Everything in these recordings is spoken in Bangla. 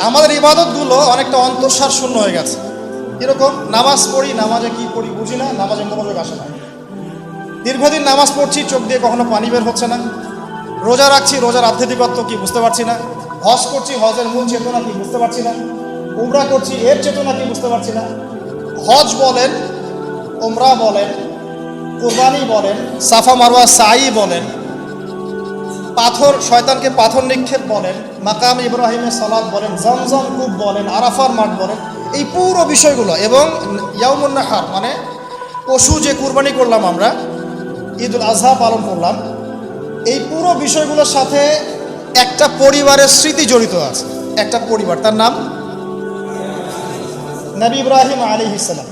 আমাদের ইবাদতগুলো অনেকটা অন্তঃসার শূন্য হয়ে গেছে। এরকম নামাজ পড়ি, নামাজে কি পড়ি বুঝি না, নামাজে মনোযোগ আসে না। দীর্ঘদিন নামাজ পড়ছি, চোখ দিয়ে কখনো পানি বের হচ্ছে না। রোজা রাখছি, রোজার আধ্যাত্মিকত্ব কি বুঝতে পারছি না। হজ করছি, হজের মূল চেতনা কি বুঝতে পারছি না। উমরা করছি, এর চেতনা কি বুঝতে পারছি না। হজ বলেন, উমরা বলেন, কুরবানি বলেন, সাফা মারওয়া সাই বলেন, পাথর, শয়তানকে পাথর নিক্ষেপ বলেন, মাকাম ইব্রাহিমের সালাত বলেন, জমজম কূপ বলেন, আরাফার মাঠ বলেন, এই পুরো বিষয়গুলো, এবং ইয়াউমুন নাহার মানে পশু যে কুরবানি করলাম আমরা, ঈদুল আজহা পালন করলাম, এই পুরো বিষয়গুলোর সাথে একটা পরিবারের স্মৃতি জড়িত আছে। একটা পরিবার, তার নাম নবী ইব্রাহিম আলাইহিস সালাম।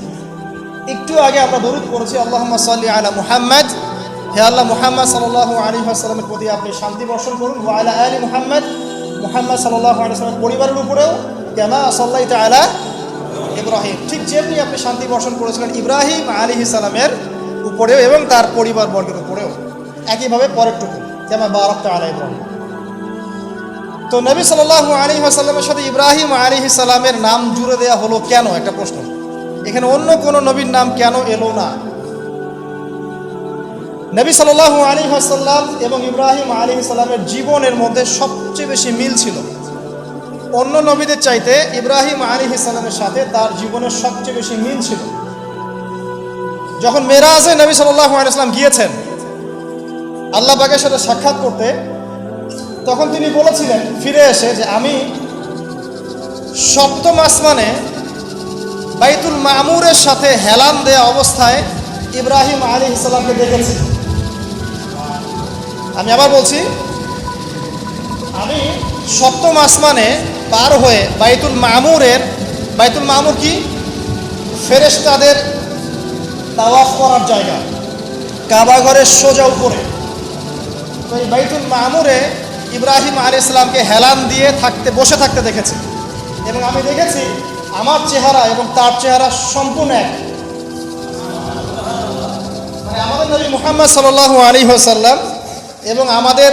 একটু আগে আমরা দরুদ পড়েছি, আল্লাহুম্মা সাল্লি আলা মুহাম্মাদ, হে আল্লাহ মুহাম্মদ সাল্লাল্লাহু আলাইহি ওয়াসাল্লামের প্রতি আপনি শান্তি বর্ষণ করুন। ওয়া আলা আলি মুহাম্মদ, মুহাম্মদ সাল্লাল্লাহু আলাইহি ওয়াসাল্লামের পরিবারের উপরেও কামা সাল্লাইতা আলা ইব্রাহিম, ঠিক যেমনি আপনি শান্তি বর্ষণ করেছিলেন ইব্রাহিম আলাইহিস সালামের উপরেও এবং তার পরিবার বর্গের উপরেও, একইভাবে পরেরটুকু কামা বারাকতা আলা ইব্রাহিম। তো নবী সাল্লাল্লাহু আলাইহি ওয়াসাল্লামের সাথে ইব্রাহিম আলাইহিস সালামের নাম জুড়ে দেওয়া হলো কেন? একটা প্রশ্ন। এখানে অন্য কোনো নবীর নাম কেন এলো না? নবী সাল্লাল্লাহু আলাইহি ওয়াসাল্লাম এবং ইব্রাহিম আলাইহিস সালামের জীবনের মধ্যে সবচেয়ে বেশি মিল ছিল। অন্য নবীদের চাইতে ইব্রাহিম আলাইহিস সালামের সাথে তার জীবনের সবচেয়ে বেশি মিল ছিল। যখন মেরাজে নবী সাল্লাল্লাহু আলাইহি ওয়াসাল্লাম গিয়েছেন আল্লাহ পাকের সাথে সাক্ষাৎ করতে, তখন তিনি বলেছিলেন ফিরে এসে যে আমি সপ্তম আসমানে বাইতুল মামুরের সাথে হেলান দেয়া অবস্থায় ইব্রাহিম আলাইহিস সালামকে দেখেছি। আমি আবার বলছি, আমি সপ্তম আসমানে পার হয়ে বাইতুল মামুরের, বাইতুল মামুর কি? ফেরেশতাদের তাওয়াফ করার জায়গা, কাবা ঘরের সোজা উপরে। তো এই বাইতুল মামুরে ইব্রাহিম আলাইহিস সালামকে হেলান দিয়ে বসে থাকতে দেখেছি, এবং আমি দেখেছি আমার চেহারা এবং তার চেহারা সম্পূর্ণ এক। মানে আমাদের নবী মুহাম্মদ সাল্লাল্লাহু আলাইহি ওয়াসাল্লাম এবং আমাদের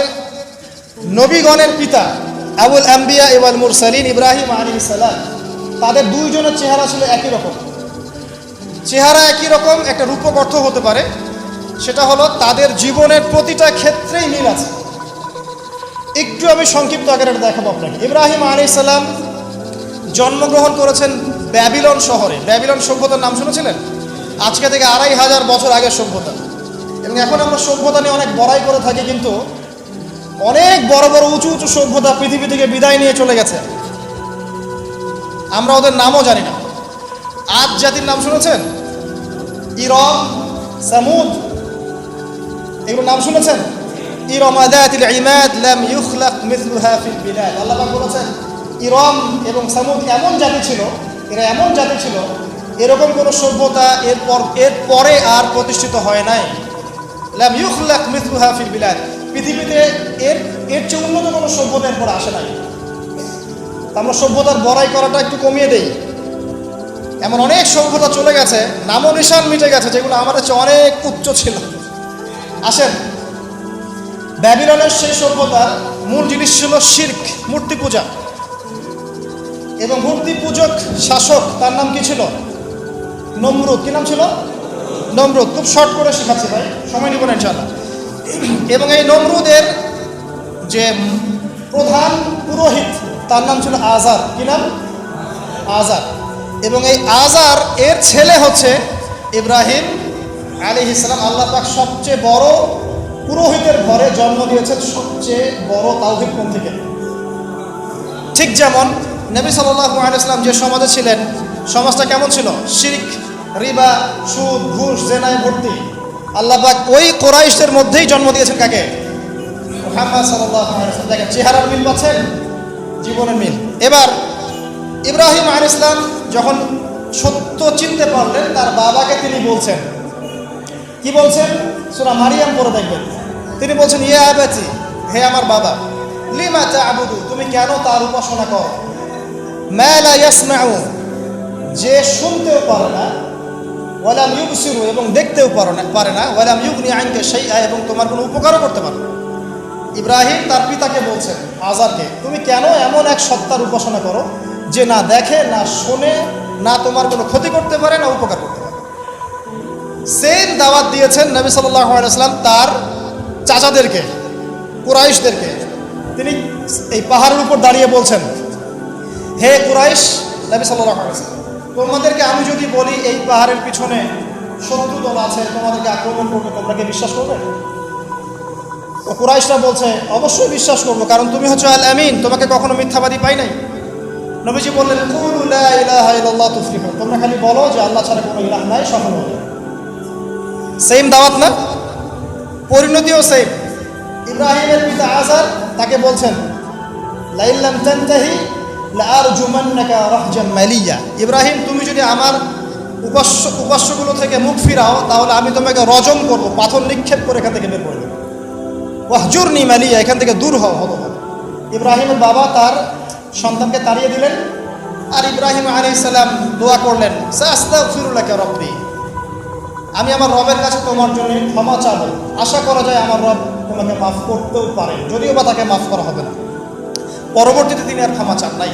নবীগণের পিতা আবুল আম্বিয়া ওয়াল মুরসালিন ইব্রাহিম আলাইহিস সালাম, তাদের দুইজনের চেহারা ছিল একই রকম। চেহারা একই রকম, একটা রূপক অর্থ হতে পারে, সেটা হলো তাদের জীবনের প্রতিটা ক্ষেত্রেই মিল আছে। একটু আমি সংক্ষিপ্ত আকারে দেখাবো আপনাকে। ইব্রাহিম আলাইহিস সালাম জন্মগ্রহণ করেছেন ব্যাবিলন শহরে। ব্যাবিলন সভ্যতার নাম শুনেছিলেন? আজকে থেকে 2500 বছর আগের সভ্যতা। এবং এখন আমরা সভ্যতা নিয়ে অনেক বড়াই করে থাকি, কিন্তু অনেক বড় বড় উঁচু উঁচু সভ্যতা পৃথিবী থেকে বিদায় নিয়ে চলে গেছে, আমরা ওদের নামও জানি না। আদ জাতির নাম শুনেছেন? ইরম, সামুদ, এগুলোর নাম শুনেছেন? ইরম যাতিল ইমাদ লাম ইখলাক মিসলুহা ফিল বিলাদ। আল্লাহ পাক বলেছেন ইরম এবং সামুদ এমন জাতি ছিল, এরা এমন জাতি ছিল, এরকম কোনো সভ্যতা এর পরে আর প্রতিষ্ঠিত হয় নাই। লাম ইখলাক মিসলুহা ফিল বিলাদ, পৃথিবীতে এর চেয়ে উন্নত কোনো সভ্যতা এরপর আসে নাই। আমরা সভ্যতার বড়াই করাটা একটু কমিয়ে দেই। এমন অনেক সভ্যতা চলে গেছে, নামও নিশান মিটে গেছে, যেগুলো আমাদের চেয়ে অনেক উচ্চ ছিল। আসেন, ব্যাবিলনের সেই সভ্যতার মূল জিনিস ছিল শিরক, মূর্তি পূজা, এবং মূর্তি পূজক শাসক, তার নাম কি ছিল? নমরুদ। কি নাম ছিল? নমরুদ। খুব শর্ট করে শেখাচ্ছি ভাই, সময় নিব না ইনশাআল্লাহ। এবং এই নমরুদের যে প্রধান পুরোহিত, তার নাম ছিল আজার। কি নাম? আজার। এবং এই আজার এর ছেলে হচ্ছে ইব্রাহিম আলাইহিস সালাম। আল্লাহ পাক সবচেয়ে বড় পুরোহিতের ঘরে জন্ম দিয়েছেন সবচেয়ে বড় তাওহীদপন্থীকে। ঠিক যেমন নবী সাল্লাল্লাহু আলাইহি ওয়াসাল্লাম যে সমাজে ছিলেন, সমাজটা কেমন ছিল? শিরক, রিবা, সুদ, ঘুষ, জেনায় ভর্তি। আল্লাহ পাক ওই কুরাইশদের মধ্যেই জন্ম দিয়েছেন কাকে? মুহাম্মদ সাল্লাল্লাহু আলাইহি ওয়াসাল্লাম। দেখেন চেহারার মিল পাচ্ছেন, জীবনের মিল। এবার ইব্রাহিম আলাইহিস সালাম যখন সত্য চিনতে পারলেন, তার বাবাকে তিনি বলছেন, কি বলছেন? সূরা মারিয়াম পড়ে দেখবেন। তিনি বলছেন, ইয়া আবাতি, হে আমার বাবা, লিমা তা'বুদু, তুমি কেন তার উপাসনা করো? মা লা ইয়াসমাউ, যে শুনতেও পারে না, ওয়ালাম ইউবসিরু, এবং দেখতেও পারে না, ওয়ালাম ইউগনি আনকা শাইআ, এবং তোমার কোনো উপকারও করতে পারে না। ইব্রাহিম তার পিতাকে বলছেন, আজারকে, তুমি কেন এমন এক সত্তার উপাসনা করো যে না দেখে, না শোনে, না তোমার কোনো ক্ষতি করতে পারে, না উপকার করতে পারে। সেম দাওয়াত দিয়েছেন নবী সাল্লাল্লাহু আলাইহি ওয়াসাল্লাম তার চাচাদেরকে, কুরাইশদেরকে। তিনি এই পাহাড়ের উপর দাঁড়িয়ে বলছেন, হে কুরাইশ, নবী সাল্লাল্লাহু আলাইহি ওয়াসাল্লাম, তোমাদেরকে আমি যদি বলি এই পাহাড়ের পিছনে শত্রু দল আছে, তোমাদেরকে আক্রমণ করবে, তোমরা কি বিশ্বাস করবে? তো কুরাইশরা বলছে, অবশ্যই বিশ্বাস করবো, কারণ তুমি হচ্ছে আল আমিন, তোমাকে কখনো মিথ্যাবাদী পাই নাই। নবীজি বললেন, কুলু লা ইলাহা ইল্লাল্লাহ তুফলিহুন, তোমরা খালি বলো যে আল্লাহ ছাড়া কোনো ইলাহ নাই, সফল হবে। সেম দাওয়াত না? পরিণতিও সেম। ইব্রাহিমের পিতা আজার তাকে বলছেন, লাইল্লাম তানতাহি লাআরজুমান্নাকা রাহজাম মালিয়া, ইব্রাহিম তুমি যদি আমার উপাস্যগুলো থেকে মুখ ফিরাও তাহলে আমি তোমাকে রজম করব, পাথর নিক্ষেপ করে এখান থেকে বের করে দেবো। ওয়াহজুরনি মালিয়া, এখান থেকে দূর হও হতভাগ। ইব্রাহিমের বাবা তার সন্তানকে তাড়িয়ে দিলেন, আর ইব্রাহিম আলাইহিস সালাম দোয়া করলেন, সাস্তাগফিরু লাকা রব্বি, আমি আমার রবের কাছে তোমার জন্য ক্ষমা চাবো, আশা করা যায় আমার রব তোমাকে মাফ করতেও পারে, যদিও বা তাকে মাফ করা হবে না। পরবর্তীতে তিনি আর ক্ষমা চান নাই।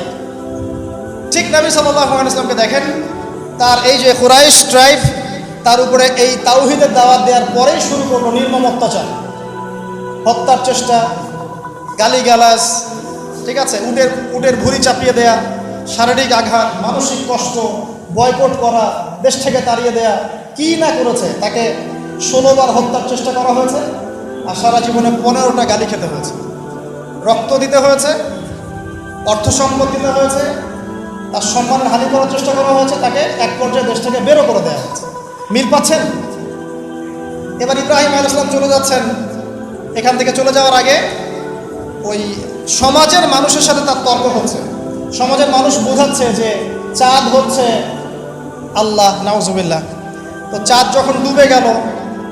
ঠিক নবী সাল্লাল্লাহু আলাইহি ওয়াসাল্লামকে দেখেন, তার এই যে কুরাইশ ট্রাইব, তার উপরে এই তাওহীদের দাওয়াত দেওয়ার পরেই শুরু করলো নির্মম অত্যাচার, হত্যার চেষ্টা, গালিগালাজ, ঠিক আছে, উটের ভুঁড়ি চাপিয়ে দেয়া, শারীরিক আঘাত, মানসিক কষ্ট, বয়কট করা, দেশ থেকে তাড়িয়ে দেয়া, কি না করেছে। তাকে 16 বার হত্যার চেষ্টা করা হয়েছে, আর সারা জীবনে 15টা গালি খেতে হয়েছে, রক্ত দিতে হয়েছে, অর্থ সম্পদ দিতে হয়েছে, তার সম্মানের হানি করার চেষ্টা করা হয়েছে, তাকে এক পর্যায়ে দেশ থেকে বেরো করে দেওয়া হয়েছে। মিল পাচ্ছেন? এবার ইব্রাহিম আলাইহিস সালাম চলে যাচ্ছেন, এখান থেকে চলে যাওয়ার আগে ওই সমাজের মানুষের সাথে তার তর্ক হচ্ছে। সমাজের মানুষ বোঝাচ্ছে যে চাঁদ হচ্ছে আল্লাহ, নাউজুবিল্লাহ। তো চাঁদ যখন ডুবে গেল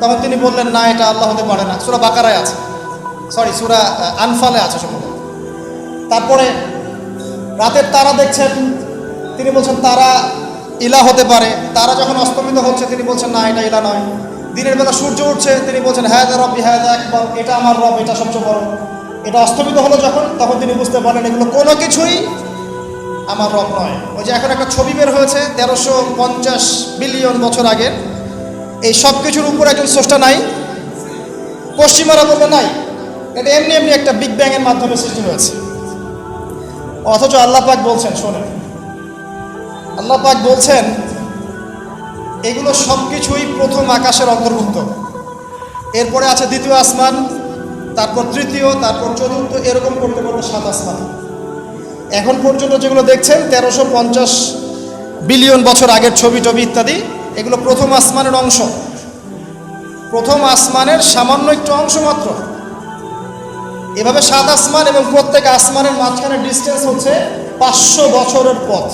তখন তিনি বললেন, না, এটা আল্লাহ হতে পারে না। সূরা বাকারায় আছে, সূরা আনফালে আছে সম্ভবত। তারপরে রাতের তারা দেখছেন, তিনি বলছেন তারা ইলাহ হতে পারে। তারা যখন অস্তমিত হচ্ছে তিনি বলছেন, না, এটা ইলাহ নয়। দিনের বেলা সূর্য উঠছে, তিনি বলছেন, হায়দা রব্বি হায়দা আকবার, এটা আমার রব, এটা সবচেয়ে বড়। এটা অস্তমিত হলো যখন, তখন তিনি বুঝতে পারলেন এগুলো কোনো কিছুই আমার রব নয়। ওই যে এখন একটা ছবি বের হয়েছে 1350 বিলিয়ন বছর আগের, এই সব কিছুর উপর একজন স্রষ্টা নাই, পশ্চিমারা বলবে নাই, এটা এমনি এমনি একটা বিগ ব্যাং এর মাধ্যমে সৃষ্টি হয়েছে। অথচ আল্লাহ পাক বলছেন, শোনেন, আল্লাহ পাক বলছেন এগুলো সব কিছুই প্রথম আকাশের অন্তর্ভুক্ত, এরপরে আছে দ্বিতীয় আসমান, তারপর তৃতীয়, তারপর চতুর্থ, এরকম করতে করতে 7 আসমান। এখন পর্যন্ত যেগুলো দেখছেন 1350 বিলিয়ন বছর আগের ছবি টবি ইত্যাদি, এগুলো প্রথম আসমানের অংশ, প্রথম আসমানের সামান্য একটু অংশ মাত্র। এভাবে 7 আসমান, এবং প্রত্যেক আসমানের মাঝখানে ডিস্টেন্স হচ্ছে 500 বছরের পথ।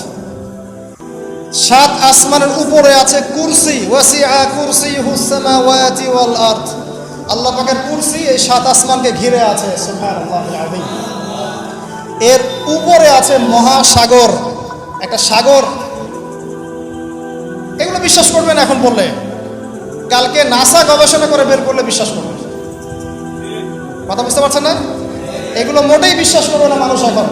7 আসমানের উপরে আছে কুরসি, ওয়াসিআ কুরসিয়ুহুস সামাওয়াতি ওয়াল আরদ, আল্লাহ পাকের কুরসি এই 7 আসমানকে ঘিরে আছে, সুবহানাল্লাহিল আযীম। এর উপরে আছে মহাসাগর, একটা সাগর। এগুলো বিশ্বাস করবেন এখন বললে, কালকে নাসা গবেষণা করে বের করলে বিশ্বাস করবে। কথা বুঝতে পারছেন না? এগুলো মোটেই বিশ্বাস করবে না মানুষ এখন।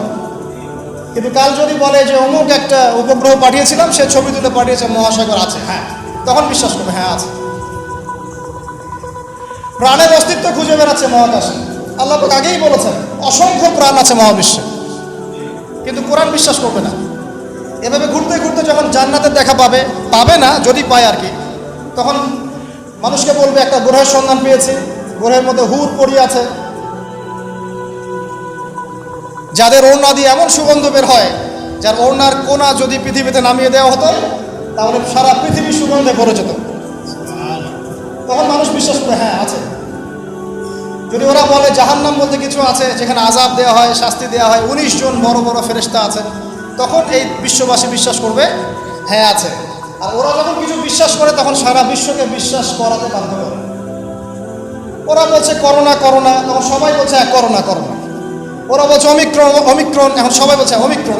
কিন্তু কাল যদি বলে যে অমুক একটা উপগ্রহ পাঠিয়েছিলাম, সে ছবি তুলে পাঠিয়েছে, মহাসাগর আছে, হ্যাঁ, তখন বিশ্বাস করবে, হ্যাঁ আছে। প্রাণের অস্তিত্ব খুঁজে বেড়াচ্ছে মহাকাশে। আল্লাহ পাক আগেই বলেছেন অসংখ্য প্রাণ আছে মহাবিশ্বে, কিন্তু কোরআন বিশ্বাস করবে না। এভাবে ঘুরতে ঘুরতে যখন জান্নাতের দেখা পাবে না, যদি পায় আর কি, তখন মানুষকে বলবে একটা গ্রহের সন্ধান পেয়েছি, গ্রহের মধ্যে হুর পড়িয়ে আছে, যাদের ওড়না দিয়ে এমন সুগন্ধ বের হয়, যার ওড়নার কোনা যদি পৃথিবীতে নামিয়ে দেওয়া হতো তাহলে সারা পৃথিবী সুগন্ধে ভরে যেত। তখন মানুষ বিশ্বাস করে, হ্যাঁ আছে। যদি ওরা বলে জাহান্নাম বলতে কিছু আছে, যেখানে আযাব দেওয়া হয়, শাস্তি দেওয়া হয়, 19 জন বড় বড় ফেরেশতা আছে, তখন এই বিশ্ববাসী বিশ্বাস করবে, হ্যাঁ আছে। আর ওরা যখন কিছু বিশ্বাস করে তখন সারা বিশ্বকে বিশ্বাস করাতে বাধ্য করে। ওরা বলছে করোনা, তখন সবাই বলছে করোনা। ওরা বলছে অমিক্রন, এখন সবাই বলছে অমিক্রন।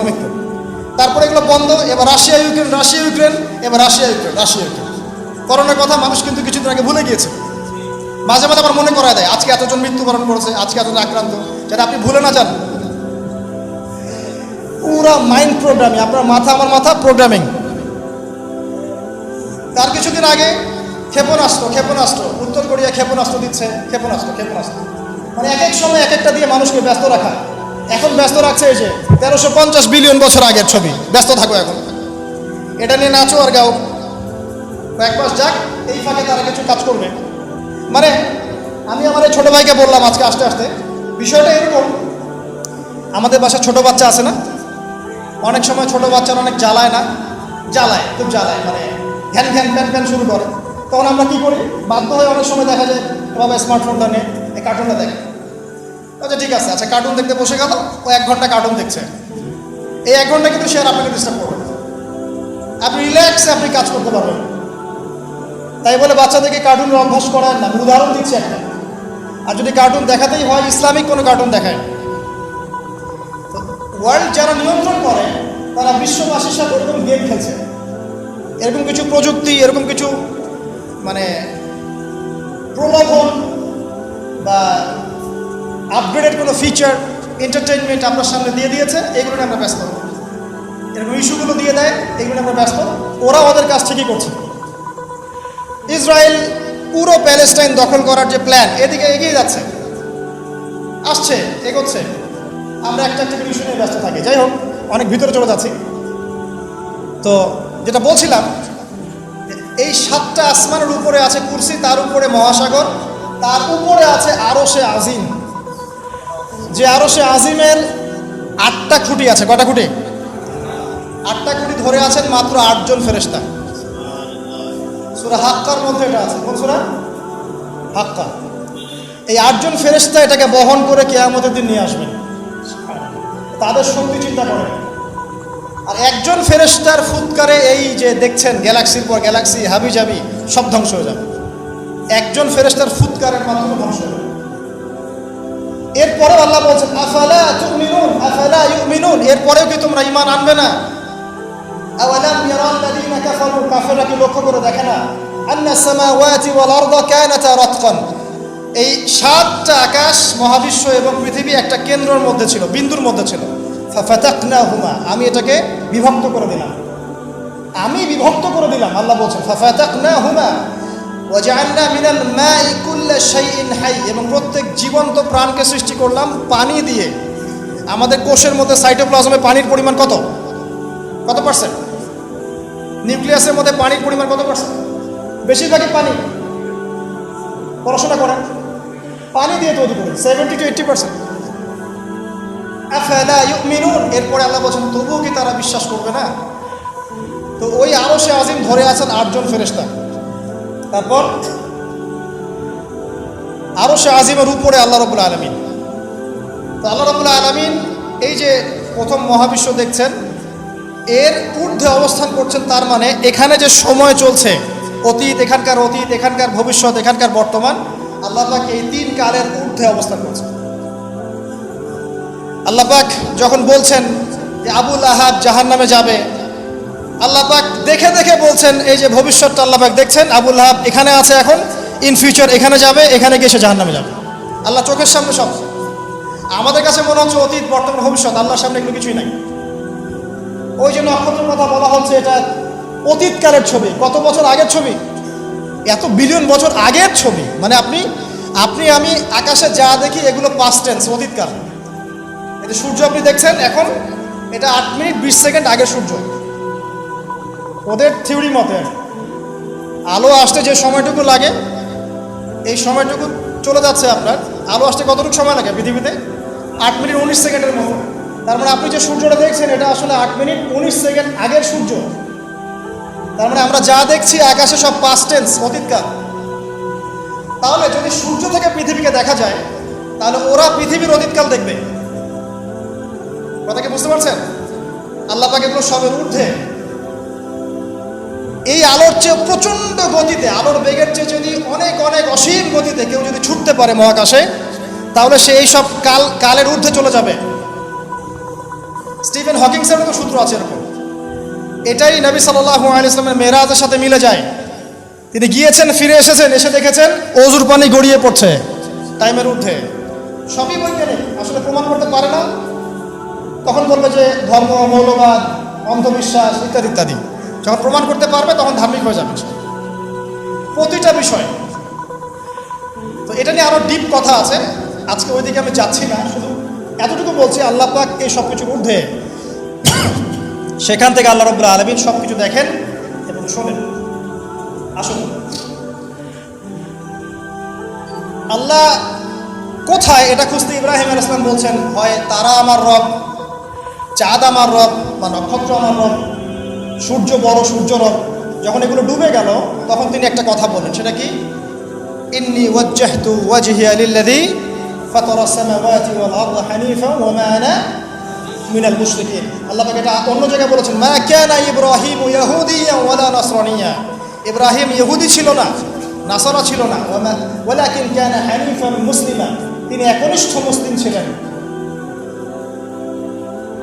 তারপরে এগুলো বন্ধ, এবার রাশিয়া ইউক্রেন, এবার রাশিয়া ইউক্রেন। করোনার কথা মানুষ কিন্তু কিছুদিন আগে ভুলে গিয়েছে। মাঝে মাঝে আমার মনে করায় দেয় আজকে এতজন মৃত্যুবরণ করেছে, আজকে এতজন আক্রান্ত, যাতে আপনি ভুলে না যান। পুরা মাইন্ড প্রোগ্রামিং, আপনার মাথা আমার মাথা প্রোগ্রামিং। তার কিছুদিন আগে ক্ষেপণাস্ত্র উত্তর কোরিয়া ক্ষেপণাস্ত্র দিচ্ছে, ক্ষেপণাস্ত্র মানে এক এক সময় এক একটা দিয়ে মানুষকে ব্যস্ত রাখা। এখন ব্যস্ত রাখছে এই যে 1350 বিলিয়ন বছর আগের ছবি, ব্যস্ত থাকো এখন, এটা নিয়ে নাচো আর গাও। এক মাস যাক, এই ফাঁকে তারা কিছু কাজ করবে। মানে আমি আমার এই ছোটো ভাইকে বললাম আজকে আসতে আসতে, বিষয়টা এরকম, আমাদের বাসায় ছোটো বাচ্চা আছে না, অনেক সময় ছোটো বাচ্চারা অনেক খুব জ্বালায়, মানে ঘ্যান ঘ্যান প্যান প্যান শুরু করে। তখন আমরা কী করি, বাধ্য হয়ে অনেক সময় দেখা যায় বাবা স্মার্টফোনটা নিয়ে এই কার্টুনটা দেখে। আচ্ছা ঠিক আছে, আচ্ছা কার্টুন দেখতে বসে গেল, ও 1 ঘন্টা কার্টুন দেখছে। এই 1 ঘন্টা কিন্তু সে আর আপনাকে ডিস্টার্ব করবে না, আপনি রিল্যাক্সে আপনি কাজ করতে পারবেন। তাই বলে বাচ্চাদেরকে কার্টুনের অভ্যাস করায় না, আমি উদাহরণ দিচ্ছি একটা। আর যদি কার্টুন দেখাতেই হয়, ইসলামিক কোনো কার্টুন দেখায়। ওয়ার্ল্ড যারা নিয়ন্ত্রণ করে তারা বিশ্ববাসীর সাথে এরকম গেম খেলছে, এরকম কিছু প্রযুক্তি, এরকম কিছু মানে প্রলোভন বা আপগ্রেডেড কোনো ফিচার, এন্টারটেইনমেন্ট আপনার সামনে দিয়ে দিয়েছে, এগুলো নিয়ে আমরা ব্যস্ত। এরকম ইস্যুগুলো দিয়ে দেয়, এগুলো নিয়ে আমরা ব্যস্ত। ওরা ওদের কাজ ঠিকই করছে। ইসরায়েল পুরো প্যালেস্টাইন দখল করার যে প্ল্যান, এদিকে এগিয়ে যাচ্ছে, এগোচ্ছে। আমরা একটা ইস্যু নিয়ে ব্যস্ত থাকি। যাই হোক, অনেক ভিতরে চলে যাচ্ছি। তো যেটা বলছিলাম, এই 7টা আসমানের উপরে আছে কুরসি, তার উপরে মহাসাগর, তার উপরে আছে আরশে আজিম। যে আরশে আজিমের 8টা খুঁটি আছে। কটা খুঁটি? 8টা খুঁটি ধরে আছেন মাত্র 8 জন ফেরেশতা। সূরা হাক্কার মধ্যে এটা আছে। কোন সূরা? হাক্কা। এই 8 জন ফেরেশতা এটাকে বহন করে কিয়ামতের দিন নিয়ে আসবেন। তাদের শক্তি চিন্তা করেন। আর একজন ফেরেশতার ফুৎকারে এই যে দেখছেন গ্যালাক্সির পর গ্যালাক্সি হাবিজাবি সব ধ্বংস হয়ে যাবে। একজন ফেরেশতার ফুৎকারের মাধ্যমে ধ্বংস হয়ে যাবে। এরপরে আল্লাহ বলছেন আফালা ইউমিনুন, এরপরেও কি তোমরা ঈমান আনবে না? আওয়ালাম ইয়ারাল্লাযীনা কাফারু, কাফেররা কি লক্ষ্য করে দেখে না? আন্নাস সামাওয়াতি ওয়াল আরদা কানাতা রাতকান, এই 7টা আকাশ, মহাবিশ্ব এবং পৃথিবী একটা কেন্দ্রের মধ্যে ছিল, বিন্দুর মধ্যে ছিল। ফাফাতাকনাহুমা, আমি এটাকে বিভক্ত করে দিলাম, আল্লাহ বলছেন ফাফাতাকনাহুমা ওয়াজআলনা মিনাল মাই কুল্লা শাইইন হাই, এবং প্রত্যেক জীবন্ত প্রাণকে সৃষ্টি করলাম পানি দিয়ে। আমাদের কোষের মধ্যে সাইটোপ্লাজমে পানির পরিমাণ কত পার্সেন্ট? নিউক্লিয়াসের মধ্যে পানির পরিমাণ কত পার্সেন্ট? বেশিরভাগই পানি। পড়াশোনা করেন, পানি দিয়ে তৈরি করেন 70 to 80%। আফালা ইউমিনুন, এরপরে আল্লাহ বলছেন তবুও কি তারা বিশ্বাস করবে না? তো ওই আরশে আজিম ধরে আছেন 8 জন ফেরেশতা। তারপর আরশে আজিমের উপরে আল্লাহ রাব্বুল আলামিন। তো আল্লাহ রাব্বুল আলামিন এই যে প্রথম মহাবিশ্ব দেখছেন, এর ঊর্ধ্বে অবস্থান করছেন। তার মানে এখানে যে সময় চলছে, অতীত, এখানকার ভবিষ্যৎ, এখানকার বর্তমান, আল্লাহ পাক এই 3 কালের ঊর্ধ্বে অবস্থান করছেন। আল্লাহ পাক যখন বলছেন যে আবু লাহাব জাহান্নামে যাবে, আল্লাহ পাক দেখে দেখে বলছেন, এই যে ভবিষ্যৎটা আল্লাহ পাক দেখছেন, আবু লাহাব এখানে আছে, এখন ইন ফিউচার এখানে যাবে, এখানে গিয়ে সে জাহান্নামে যাবে। আল্লাহ চোখের সামনে সব। আমাদের কাছে মনে হচ্ছে অতীত, বর্তমান, ভবিষ্যৎ, আল্লাহর সামনে এগুলো কিছুই নাই। ওই যে নক্ষত্রের কথা বলা হচ্ছে, এটা অতীতকালের ছবি, কত বছর আগের ছবি, এত বিলিয়ন বছর আগের ছবি। মানে আমি আকাশে যা দেখি এগুলো পাস্ট টেন্স, অতীতকাল। এটা সূর্য আপনি দেখছেন এখন, এটা 8 মিনিট 20 সেকেন্ড আগের সূর্য। ওদের থিওরি মতে আলো আসতে যে সময়টুকু লাগে, এই সময়টুকু চলে যাচ্ছে আপনার। আলো আসতে কতটুকু সময় লাগে পৃথিবীতে? 8 মিনিট 19 সেকেন্ডের মতো। তার মানে আপনি যে সূর্যটা দেখছেন, এটা আসলে 8 মিনিট 19 সেকেন্ড আগের সূর্য। তার মানে আমরা যা দেখছি আকাশে সব পাস্ট টেন্স, অতীতকাল। তাহলে যদি সূর্য থেকে পৃথিবীকে দেখা যায়, তাহলে ওরা পৃথিবীর অতীতকাল দেখবে। কথা কি বুঝতে পারছেন? আল্লাহ পাক এগুলো সবের ঊর্ধ্বে। এই আলোর চেয়ে প্রচণ্ড গতিতে, আলোর বেগের চেয়ে যদি অনেক অনেক অসীম গতিতে কেউ যদি ছুটতে পারে মহাকাশে, তাহলে সে এই সব কালের ঊর্ধ্বে চলে যাবে। স্টিফেন হকিংসের মতো সূত্র আছে এরকম। এটাই নবী সাল্লাল্লাহু আলাইহি ওয়াসাল্লামের মেরাজের সাথে মিলে যায়। তিনি গিয়েছেন, ফিরে এসেছেন, এসে দেখেছেন অজুর পানি গড়িয়ে পড়ছে টাইমের ঊর্ধ্বে। সবই বৈজ্ঞানিক, আসলে প্রমাণ করতে পারে না। তখন বলবে যে ধর্ম, মৌলবাদ, অন্ধবিশ্বাস ইত্যাদি ইত্যাদি। যখন প্রমাণ করতে পারবে তখন ধার্মিক হয়ে যাবে প্রতিটা বিষয়। তো এটা নিয়ে আরো ডিপ কথা আছে, আজকে ওইদিকে আমি যাচ্ছি না, শুধু এতটুকু বলছি আল্লাহ পাক এই সব কিছুর ঊর্ধ্বে, সেখান থেকে আল্লাহ রাব্বুল আলামিন সব কিছু দেখেন এবং শোনেন। আসুন, আল্লাহ কোথায় এটা খুঁজতে ইব্রাহিম আলাইহিস সালাম বলছেন, হয় তারা আমার রব, চাঁদ আমার রব, বা নক্ষত্র আমার রব, সূর্য বড় সূর্য রব। যখন এগুলো ডুবে গেল তখন তিনি একটা কথা বলেন, সেটা কি? ইন্নী ওয়াজ্জাহতু ওয়াজহিয়া লিল্লাযী ফাতারাস সামাওয়াতি ওয়াল আরদা হানিফা ওয়া মা আনা মিনাল মুশরিকিন। আল্লাহ পাক এটা অন্য জায়গায় বলেছেন, মা কানা ইব্রাহিমু ইয়াহুদিয়্যান ওয়ালা নাসরানিয়্যা। ইব্রাহিম ইহুদি ছিল না, নাসারা ছিল না, ওয়ালাকিন কানা হানিফান মুসলিমা, তিনি একনিষ্ঠ মুসলিম ছিলেন।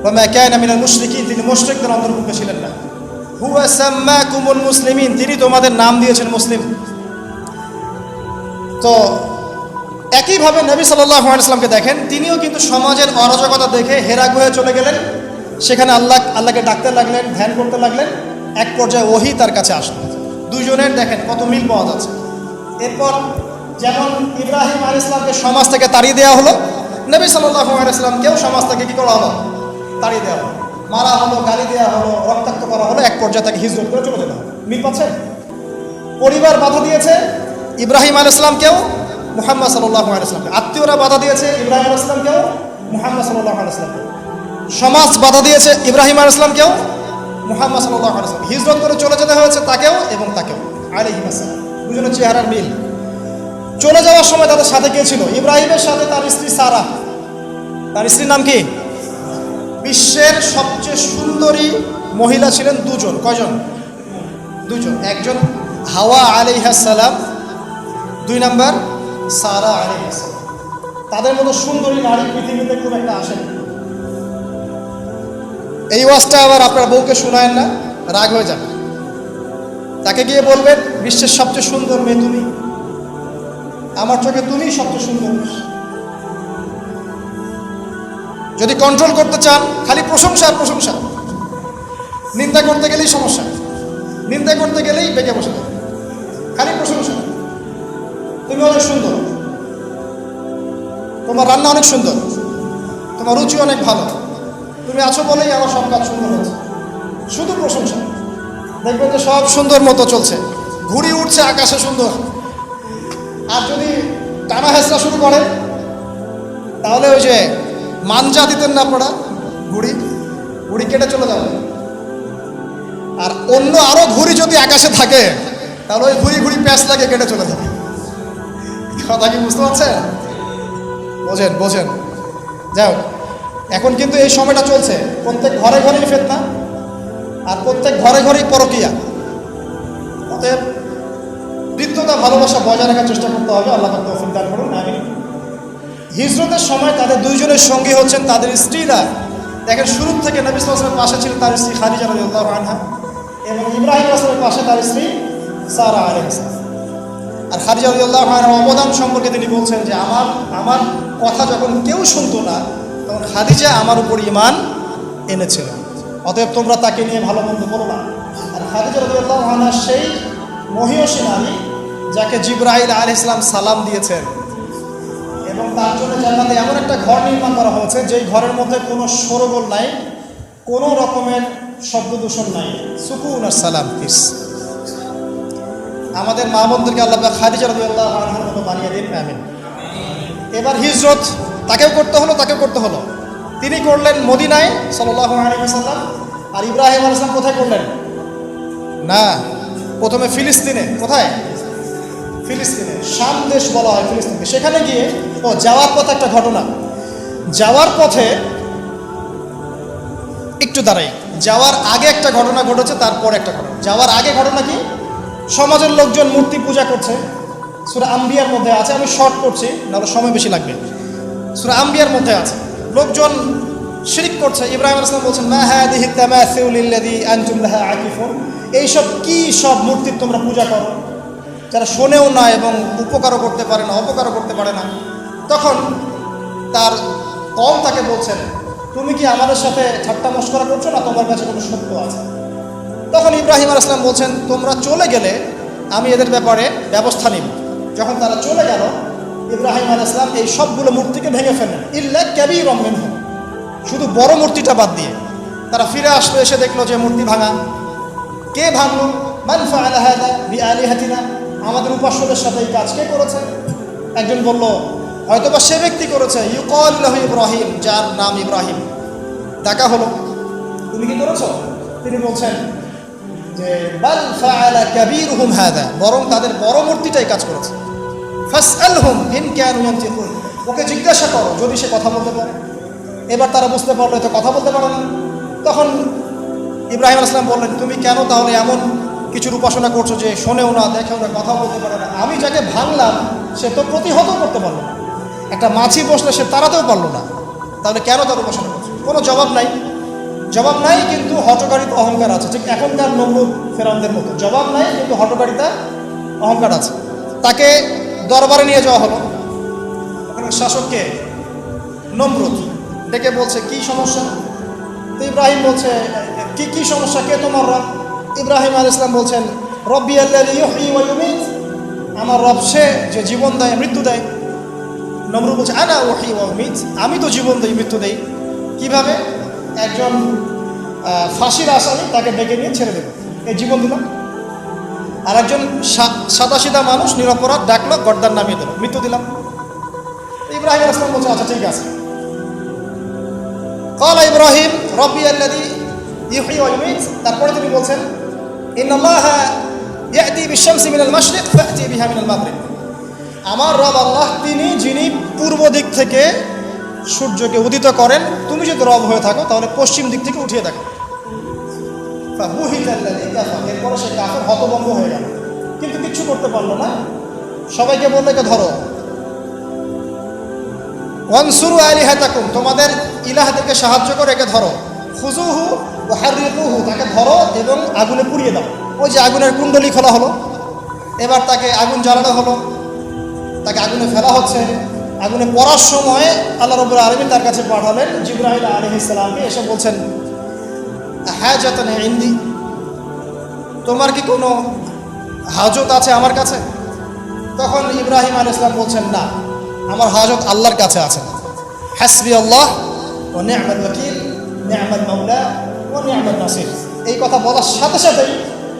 ওয়া মা কানা মিনাল মুশরিকিন, তিনি মুশরিকদের অন্তর্ভুক্ত ছিলেন না। হুয়া সাম্মাকুমুল মুসলিমিন, তিনি তোমাদের নাম দিয়েছেন মুসলিম। তো একইভাবে নবী সাল্লাল্লাহু আলাইহি ওয়াসাল্লামকে দেখেন, তিনিও কিন্তু সমাজের অরাজকতা দেখে হেরা গুহায় চলে গেলেন, সেখানে আল্লাহকে ডাকতে লাগলেন, ধ্যান করতে লাগলেন। এক পর্যায়ে ওহী তার কাছে আসলো। দুজনের দেখেন কত মিল পাওয়া যাচ্ছে। এরপর যেমন ইব্রাহিম আলাইহিস সালামকে সমাজ থেকে তাড়িয়ে দেওয়া হলো, নবী সাল্লাল্লাহু আলাইহি ওয়াসাল্লামকেও সমাজ থেকে কি করা হলো? তাড়িয়ে দেওয়া হলো, মারা হলো, গালি দেওয়া হলো, রক্তাক্ত করা হলো। এক পর্যায়ে তাকে হিজরত করে চলে যেতে হলো। মিল পাচ্ছেন? পরিবার বাধা দিয়েছে ইব্রাহিম আলাইহিস সালামকেও, মুহাম্মদ সাল্লাল্লাহু আলাইহি ওয়াসাল্লামকে। আত্মীয়রা বাধা দিয়েছে ইব্রাহিম আলাইহিস সালামকেও, মুহাম্মদ সাল্লাল্লাহু আলাইহি ওয়াসাল্লামকে। সমাজ বাধা দিয়েছে ইব্রাহিম আলাইহিস সালামকেও, মুহাম্মদ সাল্লাল্লাহু আলাইহি ওয়াসাল্লাম। হিজরত করে চলে যেতে হয়েছে তাকেও এবং তাকেও আলাইহিস সালাম। দুজনের চেহারার মিল। চলে যাওয়ার সময় তাদের সাথে কে ছিল? ইব্রাহিমের সাথে তার স্ত্রী সারা। তার স্ত্রীর নাম কি? বিশ্বের সবচেয়ে সুন্দরী মহিলা ছিলেন দুজন। কয়জন? দুজন। একজন হাওয়া আলাইহিস সালাম, দুই নাম্বার সারা আলাইহিস সালাম। তাদের মতো সুন্দরী নারী পৃথিবীতে খুব একটা আসেন। এই ওয়াজটা আবার আপনার বউকে শোনায়েন না, রাগ হয়ে যাবে। তাকে গিয়ে বলবেন, বিশ্বের সবচেয়ে সুন্দর মেয়ে তুমি, আমার চোখে তুমিই সবচেয়ে সুন্দর। যদি কন্ট্রোল করতে চান, খালি প্রশংসা আর প্রশংসা। নিন্দা করতে গেলেই সমস্যা, নিন্দা করতে গেলেই বেঁকে বসে যাবে। খালি প্রশংসা, তুমি অনেক সুন্দর, তোমার রান্না অনেক সুন্দর, তোমার রুচি অনেক ভালো, তুমি আছো বলেই আমার সব কাজ সুন্দর হচ্ছে। শুধু প্রশংসা। দেখবেন যে সব সুন্দর মতো চলছে, ঘুড়ি উঠছে আকাশে সুন্দর। আর যদি টানা হেঁচড়া শুরু করে, তাহলে ওই যে মাঞ্জা দিতেন না আপনারা, ঘুড়ি কেটে চলে যাবে। আর অন্য আরো ঘুড়ি যদি আকাশে থাকে, তাহলে ওই ঘুড়ি প্যাঁচ লাগে কেটে চলে যাবে। কথা কি বুঝতে পারছেন? বোঝেন। যাও, এখন কিন্তু এই সময়টা চলছে, প্রত্যেক ঘরে ঘরেই ফিতনা, আর প্রত্যেক ঘরে ঘরেই পরকিয়া। অতএব হৃদ্যতা, ভালোবাসা বজায় রাখার চেষ্টা করতে হবে। আল্লাহ পাক তৌফিক দান করুন, আমিন। হিজরতের সময় তাদের দুইজনের সঙ্গী হচ্ছেন তাদের স্ত্রীরা। দেখেন, শুরু থেকে নবী সাল্লাল্লাহু আলাইহি ওয়াসাল্লামের পাশে ছিলেন তার স্ত্রী খাদিজা রাদিয়াল্লাহু আনহা, এবং ইব্রাহিম আলাইহিস সালামের পাশে তার স্ত্রী সারা আলাইহিস সালাম। আর খাদিজা রাদিয়াল্লাহু আনহার অবদান সম্পর্কে তিনি বলছেন যে আমার কথা যখন কেউ শুনতো না, তখন খাদিজা আমার উপর ঈমান এনেছিল। অতএব তোমরা তাকে নিয়ে ভালো মন্দ বলো না। আর খাদিজা রাদিয়াল্লাহু আনহা সেই মহিয়সী নারী যাকে জিবরাইল আলাইহিস সালাম সালাম দিয়েছেন, এবং তার জন্য জান্নাতে এমন একটা ঘর নির্মাণ করা হয়েছে যেই ঘরের মধ্যে কোনো শোরগোল নাই, কোনো রকমের শব্দ দূষণ নাই, সুকুন আর সালাম, পিস। আমাদের মা বোনদেরকে আল্লাহ পাক খাদিজা রাদিয়াল্লাহু আনহার মতো বানিয়ে দিন, আমিন। এবার হিজরত তাকেও করতে হলো। তিনি করলেন মদিনায় সাল্লাল্লাহু আলাইহি ওয়াসাল্লাম, আর ইব্রাহিম আলাইহিস সালাম কোথায় করলেন? না, প্রথমে ফিলিস্তিনে। কোথায়? ফিলিস্তিনে। শাম দেশ বলা হয় ফিলিস্তিনকে। সেখানে গিয়ে যাওয়ার পথে একটা ঘটনা, যাওয়ার পথে একটু দাঁড়াই, যাওয়ার আগে একটা ঘটনা ঘটেছে, তারপর একটা ঘটনা। যাওয়ার আগে ঘটনা কি? সমাজের লোকজন মূর্তি পূজা করছে। সূরা আম্বিয়ার মধ্যে আছে, আমি শর্ট করছি, নাহলে সময় বেশি লাগবে। সূরা আম্বিয়ার মধ্যে আছে, লোকজন শিরক করছে। ইব্রাহিম আলাইহিস সালাম বলছেন, মা হাদিহি তামাসিলুল্লাযী আনতুম লাহা আকিফুন, এইসব কি সব মূর্তির তোমরা পূজা করো? যারা শোনেও না এবং উপকারও করতে পারে না, অপকারও করতে পারে না। তখন তার কওম তাকে বলছেন, তুমি কি আমাদের সাথে ঠাট্টা মশকরা করছো না তোমার কাছে কোনো সত্য আছে? তখন ইব্রাহিম আলাইহিস সালাম বলছেন, তোমরা চলে গেলে আমি এদের ব্যাপারে ব্যবস্থা নিব। যখন তারা চলে গেল, ইব্রাহিম আলাইহিস সালাম এই সবগুলো মূর্তিকে ভেঙে ফেলেন, ইল্লা কাবীরাম মিনহুম, শুধু বড় মূর্তিটা বাদ দিয়ে। তারা ফিরে আসলো, এসে দেখলো যে মূর্তি ভাঙা। কে ভাঙলো? মান ফাআলা হাযা বিআলিহাতিনা, আমাদের উপাস্যদের সাথে এই কাজ কে করেছে? একজন বলল, হয়তোবা সে ব্যক্তি করেছে, ইউকাল লাহু ইব্রাহিম, যার নাম ইব্রাহিম। ডাকা হলো, তুমি কি করেছো? তিনি বলছেন যে বাল ফাআলা কাবীরুহুম হাযা, বরং তাদের বড় মূর্তিটাই কাজ করেছে। ফাসআলহুম ইন কানু ইয়ানতিকুন, ওকে জিজ্ঞাসা করো যদি সে কথা বলতে পারে। এবার তারা বুঝতে পারলো এত কথা বলতে পারে না। তখন ইব্রাহিম আলাইহিস সালাম বললেন, তুমি কেন তাহলে এমন কিছুর উপাসনা করছো যে শোনেও না, দেখেও না, কথা বলতে পারে না? আমি যাকে ভাঙলাম সে তো প্রতিহত করতে পারলো না, একটা মাছি বসলে সে তাড়াতেও পারলো না, তাহলে কেন তার উপাসনা করছো? কোনো জবাব নাই। জবাব নাই, কিন্তু হঠকারিতা অহংকার আছে, ঠিক এখনকার নমরুদ ফেরাউনদের মতো। জবাব নাই কিন্তু হঠকারিতা অহংকার আছে। তাকে দরবারে নিয়ে যাওয়া হলো। ওখানে শাসককে নমরুদ ডেকে বলছে, কি সমস্যা? তো ইব্রাহিম বলছে, কি সমস্যা, কে তোমার রব? ইব্রাহিম আলাইহিস সালাম বলছেন, রব্বি আল্লাযী ইউহয়ী ওয়া ইউমীত, আমার রব সে যে জীবন দেয়, মৃত্যু দেয়। নমরুদ বলছে, আনা উহয়ী ওয়া উমীত, আমি তো জীবন দেই, মৃত্যু দেই। কিভাবে? একজন ফাঁসির আসামি, তাকে ডেকে নিয়ে ছেড়ে দেবে, এই জীবন দিলাম। আর একজন সাদাসিধা মানুষ নিরপরাধ ডাকলো, গর্দান নামিয়ে দিল, মৃত্যু দিলাম। ইব্রাহিম আলাইহিস সালাম বলছে, আচ্ছা ঠিক আছে। ক্বালা ইব্রাহিম রব্বি আল্লাযী ইউহয়ী ওয়া ইউমীত, তারপরে তিনি বলছেন, ইন্নাল্লাহা ইয়াতি বিশ-শামসি মিনাল মাশরিক ফাতি বিহা মিনাল মাগরিব, আমার রব আল্লাহ তিনি যিনি পূর্ব দিক থেকে সূর্যকে উদিত করেন, তুমি যদি রব হয়ে থাকো তাহলে পশ্চিম দিক থেকে উঠিয়ে দেখো। এরপরে সে কাফের হতভম্ব হয়ে গেল, কিন্তু কিচ্ছু করতে পারলো না। সবাইকে বললো, একে ধরো। ওয়ানসুরু আলিহাতাকুম, তোমাদের ইলাহদেরকে সাহায্য করে একে ধরো। খুজুহু ওয়া হাররিকুহু, তাকে ধরো এবং আগুনে পুড়িয়ে দাও। ওই যে আগুনের কুণ্ডলি খোলা হলো, এবার তাকে আগুন জ্বালানো হলো, তাকে আগুনে ফেলা হচ্ছে। আগুনে পড়ার সময় আল্লাহ রাব্বুল আলামিন তার কাছে পাঠালেন জিবরাইল আলাইহিস সালামকে, এসে বলছেন, হাজাতান ইনদি, তোমার কি কোনো হাজত আছে আমার কাছে? তখন ইব্রাহিম আলাইহিস সালাম বলছেন, না, আমার হাজত আল্লাহর কাছে আছে। হাসবি আল্লাহ ওয়া নি'মাল ওয়াকিল, নি'মাল মাওলা ওয়া নি'মান নাসির। এই কথা বলার সাথে সাথেই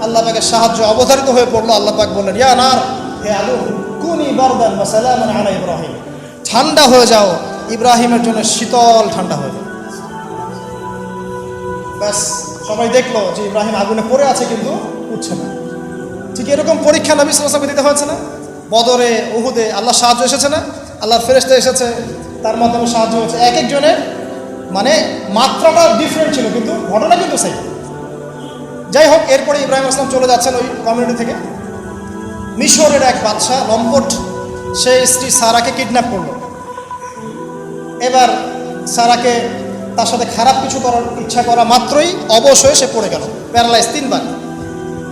আল্লাহ পাকের সাহায্য অবধারিত হয়ে পড়লো। আল্লাহ পাক বললেন, ইয়া নার, হে আগুন, কুনি বারদান ওয়া সালামান আলা ইব্রাহিম, ঠান্ডা হয়ে যাও, ইব্রাহিমের জন্য শীতল ঠান্ডা হয়ে যাও। ব্যাস, সবাই দেখলো যে ইব্রাহিম আগুনে পড়ে আছে কিন্তু উঠছে না। ঠিক এরকম পরীক্ষা নবী সাল্লাল্লাহু আলাইহি ওয়াসাল্লামকে দিতে হয়েছে না? বদরে, উহুদে আল্লাহর সাহায্য এসেছে না? আল্লাহর ফেরেশতা এসেছে, তার মাধ্যমে সাহায্য হয়েছে। এক একজনের মানে মাত্রাটা ডিফারেন্ট ছিল, কিন্তু ঘটনা কিন্তু সেই। যাই হোক, এরপরে ইব্রাহিম আলাইহিস সালাম চলে যাচ্ছেন ওই কমিউনিটি থেকে। মিশরের এক বাদশা লম্পট, সে স্ত্রী সারাকে কিডন্যাপ করলো। এবার সারাকে তার সাথে খারাপ কিছু করার ইচ্ছা করা মাত্রই অবশ হয়ে সে পড়ে গেল, প্যারালাইজ 3 বার।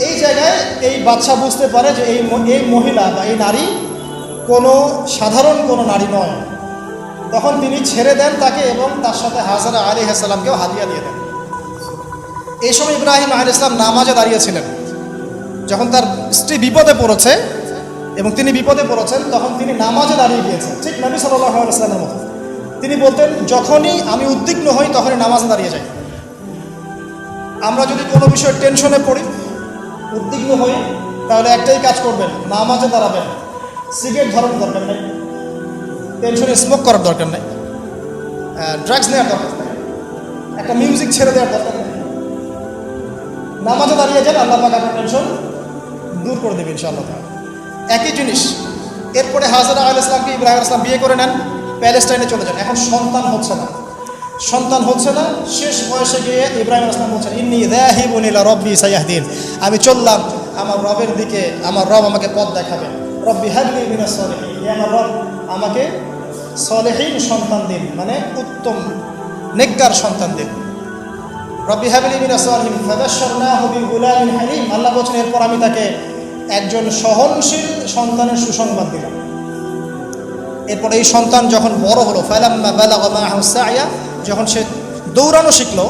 এই জায়গায় এই বাদশা বুঝতে পারে যে এই মহিলা বা এই নারী কোনো সাধারণ কোনো নারী নয়। তখন তিনি ছেড়ে দেন তাকে এবং তার সাথে হাজরা আলাইহিস সালামকেও হাদিয়া দিয়ে দেন। এই সময় ইব্রাহিম আলাইহিস সালাম নামাজে দাঁড়িয়েছিলেন। যখন তার স্ত্রী বিপদে পড়েছে এবং তিনি বিপদে পড়েছেন, তখন তিনি নামাজে দাঁড়িয়ে গিয়েছেন, ঠিক নবী সাল্লাল্লাহু আলাইহি ওয়াসাল্লামের মতো। তিনি বলতেন, যখনই আমি উদ্বিগ্ন হই তখনই নামাজে দাঁড়িয়ে যাই। আমরা যদি কোনো বিষয়ে টেনশনে পড়ি, উদ্বিগ্ন হই, তাহলে একটাই কাজ করবেন, নামাজে দাঁড়াবেন। সিগারেট ধরার দরকার নেই, টেনশনে স্মোক করার দরকার নেই, ড্রাগস নেওয়ার দরকার নেই, একটা মিউজিক ছেড়ে দেওয়ার দরকার নেই। নামাজে দাঁড়িয়ে যান, আল্লাহ পাক আপনার টেনশন দূর করে দেবে ইনশাআল্লাহ। একই জিনিস। এরপরে হাজরা আলাইহিস সালামকে ইব্রাহিম আলাইহিস সালাম বিয়ে করে নেন, প্যালেস্টাইনে চলে যান। এখন সন্তান হচ্ছে না। শেষ বয়সে গিয়ে ইব্রাহিম আলাইহিস সালাম বলছেন, ইন্নী যাহিবুন ইলা রাব্বি সায়াহদিন, আমি চললাম আমার রবের দিকে, আমার রব আমাকে পথ দেখাবেন। রব্বি হাবলি মিনাস সলিহিন, হে আমার রব আমাকে সলিহিন সন্তান দিন, মানে উত্তম নেককার সন্তান দিন। রব্বি হাবলি মিনাস সলিহিন ফাবাশশারনাহু বিগুলামিন হালিম, আল্লাহ বলেন এরপর আমি তাকে একজন সহনশীল সন্তানের সুসংবাদ দিলাম। এরপর এই সন্তান যখন বড় হলো, ফালাম্মা বালাগা মাআহু সা'য়া, যখন সে দৌড়ানো শিখলো,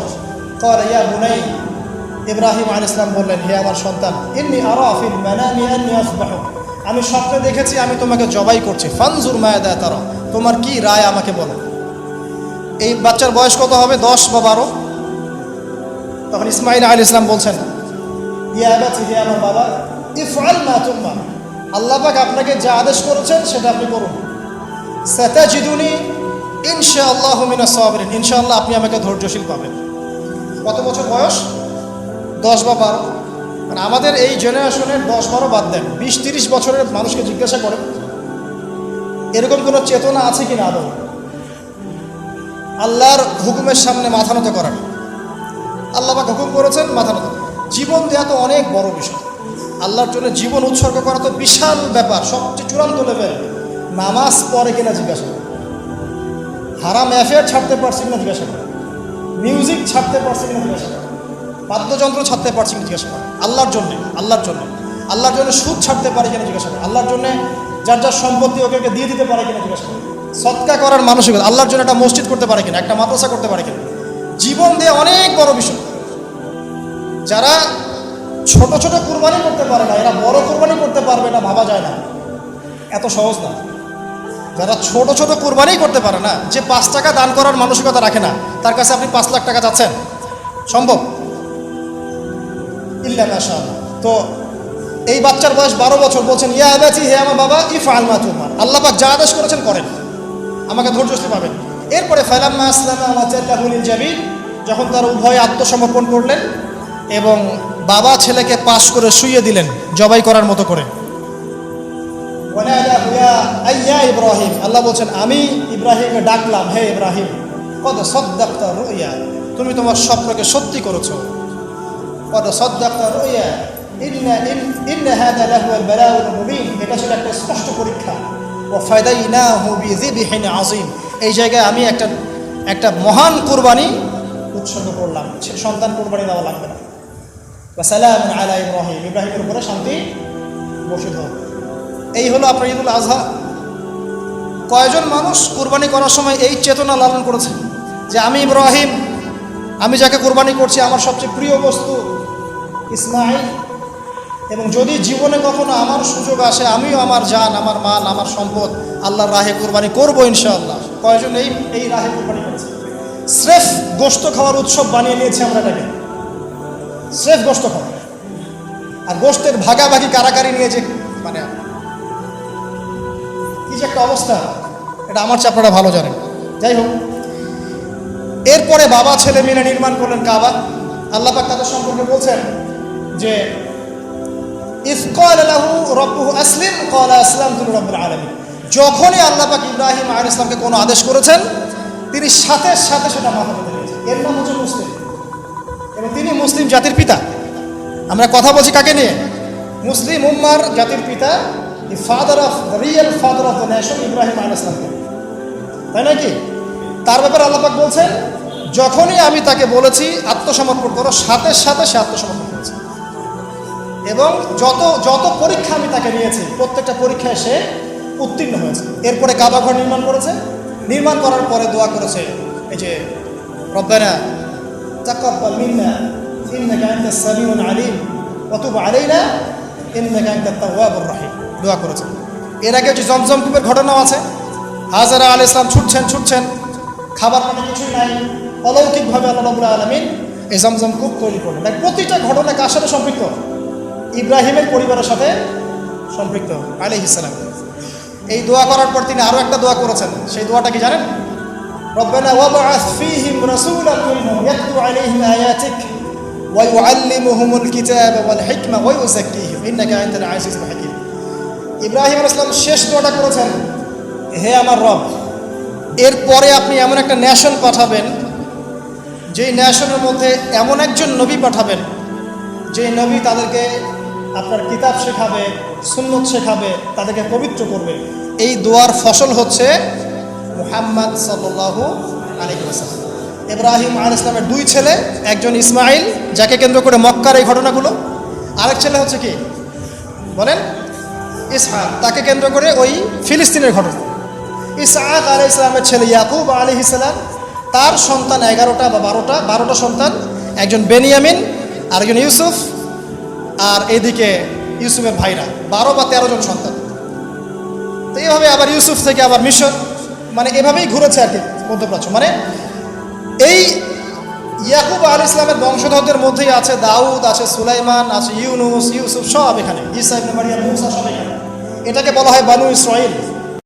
ক্বালা ইয়া বুনাই, ইব্রাহিম আলাইহিস সালাম বললেন, হে আমার সন্তান, ইন্নী আরা ফিল মানামি আন্নী আসবাহুক, আমি স্বপ্নে দেখেছি আমি তোমাকে জবাই করছি, ফানজুর মাযা তারা, তোমার কি রায় আমাকে বলো। এই বাচ্চার বয়স কত হবে? 10 বা 12। তখন ইসমাঈল আলাইহিস সালাম বলছেন, ইয়া আবাতি, হে আমার বাবা, ইফআল মা তুমার, আল্লাহ পাক আপনাকে যা আদেশ করেছেন সেটা আপনি করুন। সাতাজিদুনি ইনশাআল্লাহু মিনাস সাবিরিন, ইনশাআল্লাহ আপনি আমাকে ধৈর্যশীল পাবেন। কত বছর বয়স? 10 বা 12। মানে আমাদের এই জেনারেশনের 10-12 বাদ দেন, 20-30 বছরের মানুষকে জিজ্ঞাসা করেন এরকম কোনো চেতনা আছে কিনা আদৌ আল্লাহর হুকুমের সামনে মাথা নত করার। আল্লাহ পাক হুকুম করেছেন, মাথা নত। জীবন দেওয়া তো অনেক বড় বিষয়, আল্লাহর জন্য জীবন উৎসর্গ করা তো বিশাল ব্যাপার, সবচেয়ে চূড়ান্ত লেভেল। নামাজ পড়ে কিনা জিজ্ঞাসা করে, হারাম অ্যাফেয়ার ছাড়তে পারছি কিনা জিজ্ঞাসা করে, মিউজিক ছাড়তে পারছি কিনা জিজ্ঞাসা করে, বাদ্যযন্ত্র ছাড়তে পারছি কিনা জিজ্ঞাসা করে, আল্লাহর জন্য আল্লাহর জন্য সুদ ছাড়তে পারে কিনা জিজ্ঞাসা করে, আল্লাহর জন্য যার যার সম্পত্তি ওকে দিয়ে দিতে পারে কিনা জিজ্ঞাসা করে, সদকা করার মানসিকতা, আল্লাহর জন্য একটা মসজিদ করতে পারে কিনা, একটা মাদ্রাসা করতে পারে কিনা। জীবন দেওয়া অনেক বড় বিষয়। যারা ছোট ছোট কুরবানি করতে পারে না, এরা বড় কুরবানি করতে পারবে না ভাবা যায় না, এত সহজ না। যারা ছোট ছোট কুরবানি করতে পারে না, যে 5 টাকা দান করার মানসিকতা রাখে না, তার কাছে আপনি 5 লাখ টাকা চাচ্ছেন, সম্ভব? ইল্লা মাশাআল্লাহ। তো এই বাচ্চার বয়স 12 বছর, বলছেন, ইয়া আবাতি, হে আমার বাবা, ইফআল মা তুমার, আল্লাহ পাক যা আদেশ করেছেন করেন, আমাকে ধৈর্যশীল পাবেন। এরপরে ফালাম্মা আসলামা ওয়া তাল্লাহু লিল জাবিন, যখন তার উভয় আত্মসমর্পণ করলেন এবং বাবা ছেলেকে পাশ করে শুইয়ে দিলেন জবাই করার মতো করে। ওয়ানাদাহু ইয়া ইব্রাহিম, আল্লাহ বলছেন, আমি ইব্রাহিমকে ডাকলাম, হে ইব্রাহিম, কদ সাদ্দাকতা রুয়া, তুমি তোমার স্বপ্নকে সত্যি করেছো। কদ সাদ্দাকতা রুয়া ইন্না হাযা লাহুয়াল বালাউল মুবিন, এটা ছিল একটা স্পষ্ট পরীক্ষা। ওয়া ফাদাইনাহু বিযিবহিন আযীম, এই জায়গায় আমি একটা মহান কুরবানি উৎসর্গ করলাম, সন্তান কুরবানি দেওয়া লাগবে না। ওয়া সালামুন আলা ইব্রাহিম, ইব্রাহিমের উপরে শান্তি বর্ষিত হোক। এই হলো আপনার ঈদুল আজহা। কয়জন মানুষ কুরবানি করার সময় এই চেতনা লালন করেছে যে আমি ইব্রাহিম, আমি যাকে কুরবানি করছি আমার সবচেয়ে প্রিয় বস্তু ইসমাঈল, এবং যদি জীবনে কখনো আমার সুযোগ আসে আমিও আমার জান, আমার মাল, আমার সম্পদ আল্লাহর রাহে কুরবানি করবো ইনশাআল্লাহ। কয়জন এই রাহে কুরবানি করেছে? স্রেফ গোশত খাওয়ার উৎসব বানিয়ে নিয়েছি আমরা এটাকে, স্রেফ গোশত খাওয়া। আর গোশতের ভাগাভাগি কারাকারি নিয়ে যে মানে কি যে একটা অবস্থা, এটা আমার চেয়ে আপনারা ভালো জানেন। যাই হোক, এরপরে বাবা ছেলে মিলে নির্মাণ করলেন কাবা। আল্লাহ পাক তাদের সম্পর্কে বলছেন যে ইয ক্বালা লাহু রাব্বুহু আসলিম ক্বালা আসলামতু লিরাব্বিল আলামিন, যখনই আল্লাহ পাক ইব্রাহিম আলাইহিস সালামকে কোনো আদেশ করেছেন তিনি সাথে সাথে সেটা মাথা পেতে নিয়েছেন। এর নাম হচ্ছে মুসলিম, এবং তিনি মুসলিম জাতির পিতা। আমরা কথা বলছি কাকে নিয়ে? মুসলিম উম্মার জাতির পিতা, the real father of the nation, Ibrahim আলাইহিস সালাম, তাই নাকি? তার ব্যাপারে আল্লাহ পাক বলছেন যখনই আমি তাকে বলেছি আত্মসমর্পণ করো, সাথে সাথে সে আত্মসমর্পণ করেছে। এবং যত পরীক্ষা আমি তাকে নিয়েছি প্রত্যেকটা পরীক্ষায় সে উত্তীর্ণ হয়েছে। এরপরে কাবা ঘর নির্মাণ করেছে, নির্মাণ করার পরে দোয়া করেছে, এই যে রব্বানা তাকাব্বাল মিন্না ইন্নাকা আনতাস সামিউল আলিম ওয়া তুব আলাইনা ইন্নাকা আনতাত তাওয়াবুর রহিম, দোয়া করেছে। এর আগে যে জমজম কূপের ঘটনাও আছে, হাজরা আলাইহিস সালাম ছুটছেন, খাবার পানি কিছুই নাই, অলৌকিকভাবে আল্লাহ রাব্বুল আলামিন এই জমজম কূপ তৈরি করলেন। তাই প্রতিটা ঘটনা কার সাথে সম্পৃক্ত? ইব্রাহিমের পরিবারের সাথে সম্পৃক্ত আলাইহিস সালাম। এই দোয়া করার পর তিনি আরও একটা দোয়া করেছেন, সেই দোয়াটা কি জানেন? রব্বানা ওয়াবআস ফীহিম রাসূলান মিনহুম ইয়াতলু আলাইহিম আয়াতিক ওয়া ইউআল্লিমুহুমুল কিতাবা ওয়াল হিকমা ওয়া ইউযাক্কিহিম ইন্নাকা আনতাল আজিজুল হাকীম। ইব্রাহিম আলাইহিস সালাম শেষ দোয়াটা করেছেন, হে আমার রব, এরপরে আপনি এমন একটা ন্যাশন পাঠাবেন, যেই ন্যাশনের মধ্যে এমন একজন নবী পাঠাবেন, যেই নবী তাদেরকে আপনার কিতাব শেখাবে, সুন্নত শেখাবে, তাদেরকে পবিত্র করবে। এই দোয়ার ফসল হচ্ছে মুহাম্মদ সাল্লাল্লাহু আলাইহি ওয়াসাল্লাম। ইব্রাহিম আলাইহিস সালামের 2 ছেলে, একজন ইসমাঈল যাকে কেন্দ্র করে মক্কার এই ঘটনাগুলো, আরেক ছেলে হচ্ছে কি বলেন ইসহাক, তাকে কেন্দ্র করে ওই ফিলিস্তিনের ঘটনা। ইসহাক আলাইহিস সালামের ছেলে ইয়াকুব আলাইহিস সালাম, তার সন্তান 11টা বা 12টা সন্তান, একজন বেনিয়ামিন, আরেকজন ইউসুফ, আর এইদিকে ইউসুফের ভাইরা 12 বা 13 জন সন্তান। তো এইভাবে আবার ইউসুফ থেকে আবার মিশর, মানে এভাবেই ঘুরেছে আর কি মধ্যপ্রাচ্য। মানে এই ইয়াকুব আলাইহিস সালামের বংশধরদের মধ্যেই আছে দাউদ, আছে সুলাইমান, আছে ইউনুস, ইউসুফ, সব এখানে, ঈসা ইবনে মারিয়াম, মুসা, সব এখানে। এটাকে বলা হয় বানু ইসরাঈল।